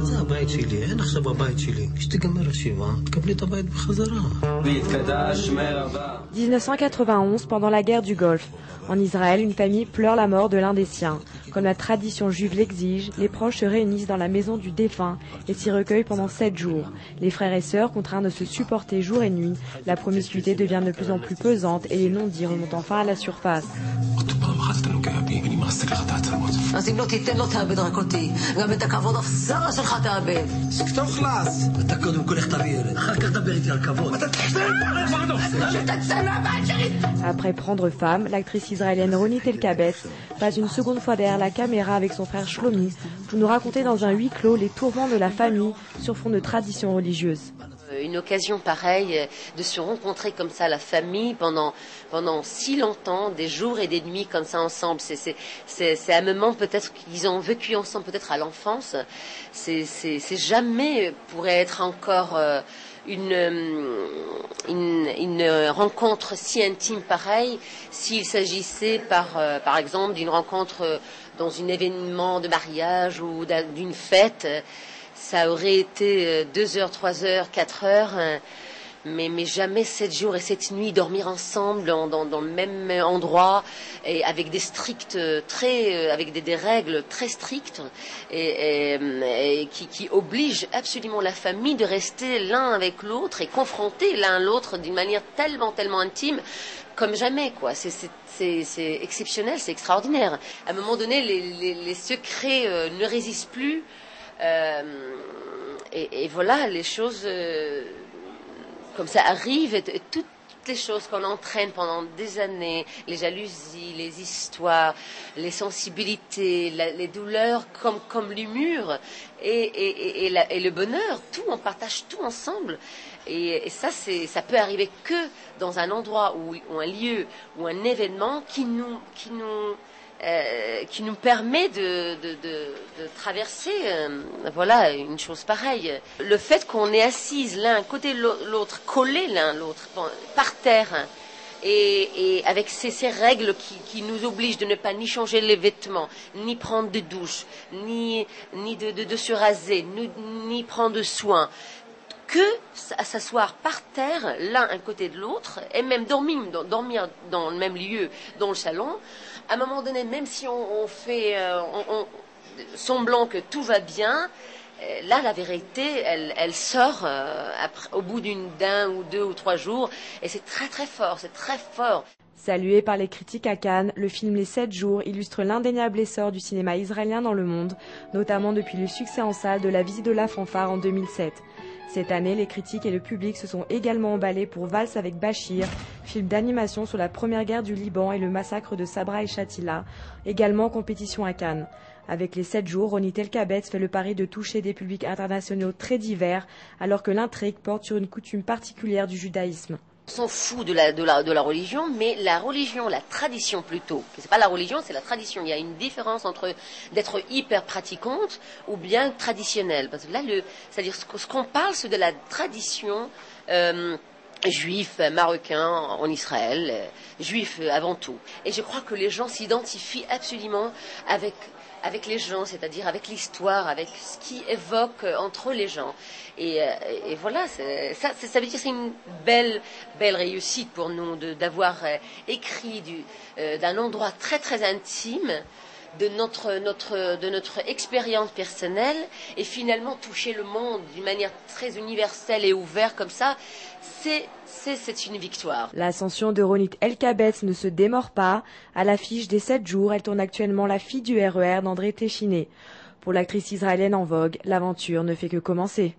זה הבית שלי, אין עכשיו הבית שלי. כשתגמר השבעה, תקבלי את הבית בחזרה. 1991, pendant la guerre du Golfe. En Israël, une famille pleure la mort de l'un des siens. Comme la tradition juive l'exige, les proches se réunissent dans la maison du défunt et s'y recueillent pendant 7 jours. Les frères et sœurs, contraints de se supporter jour et nuit, la promiscuité devient de plus en plus pesante et les non-dits remontent enfin à la surface. אז אם לא תיתן לו תאבד רק אותי, גם את הכבוד הפסרה שלך תאבד. סכתוב חלאס. אתה קודם כל איך תביא ילד, אחר כך דבר איתי על כבוד. אתה Après Prendre femme, l'actrice israélienne Ronit Elkabetz passe une seconde fois derrière la caméra avec son frère Shlomi pour nous raconter dans un huis clos les tourments de la famille sur fond de traditions religieuses. Une occasion pareille de se rencontrer comme ça, la famille, pendant si longtemps, des jours et des nuits comme ça ensemble. C'est un moment peut-être qu'ils ont vécu ensemble, peut-être à l'enfance. C'est jamais pourrait être encore une rencontre si intime pareille s'il s'agissait par exemple d'une rencontre dans un événement de mariage ou d'une fête. Ça aurait été 2 heures, 3 heures, 4 heures, mais jamais 7 jours et 7 nuits dormir ensemble dans le même endroit et avec des strictes avec des règles très strictes et qui obligent absolument la famille de rester l'un avec l'autre et confronter l'un l'autre d'une manière tellement intime comme jamais, quoi. C'est exceptionnel, c'est extraordinaire. À un moment donné, les secrets ne résistent plus. Et voilà, les choses comme ça arrivent et toutes les choses qu'on entraîne pendant des années, les jalousies, les histoires, les sensibilités, les douleurs comme l'humeur et le bonheur, tout, on partage tout ensemble. Et ça peut arriver que dans un endroit ou un lieu ou un événement qui nous permet de traverser voilà, une chose pareille. Le fait qu'on est assise l'un à côté de l'autre, collés l'un à l'autre, par terre, et avec ces règles qui nous obligent de ne pas ni changer les vêtements, ni prendre de douche, ni de se raser, ni prendre soin, que à s'asseoir par terre l'un à côté de l'autre et même dormir dans le même lieu, dans le salon. À un moment donné, même si on fait semblant que tout va bien, là la vérité elle sort au bout d'un ou 2 ou 3 jours et c'est très fort, c'est très fort. Salué par les critiques à Cannes, le film Les 7 jours illustre l'indéniable essor du cinéma israélien dans le monde, notamment depuis le succès en salle de La Visite de la Fanfare en 2007. Cette année, les critiques et le public se sont également emballés pour Valse avec Bachir, film d'animation sur la première guerre du Liban et le massacre de Sabra et Shatila, également en compétition à Cannes. Avec Les 7 jours, Ronit Elkabetz fait le pari de toucher des publics internationaux très divers, alors que l'intrigue porte sur une coutume particulière du judaïsme. On s'en fout de la religion, mais la religion, la tradition plutôt. C'est pas la religion, c'est la tradition. Il y a une différence entre d'être hyper pratiquante ou bien traditionnelle. Parce que là, c'est-à-dire ce qu'on parle, c'est de la tradition juif, marocain en Israël, juif avant tout. Et je crois que les gens s'identifient absolument avec les gens, c'est-à-dire avec l'histoire, avec ce qui évoque entre les gens. Et voilà, ça veut dire que c'est une belle réussite pour nous d'avoir écrit d'un endroit très intime de notre expérience personnelle et finalement toucher le monde d'une manière très universelle et ouverte comme ça. C'est une victoire. L'ascension de Ronit Elkabetz ne se démord pas. À l'affiche des 7 jours, elle tourne actuellement La fille du RER d'André Téchiné. Pour l'actrice israélienne en vogue, l'aventure ne fait que commencer.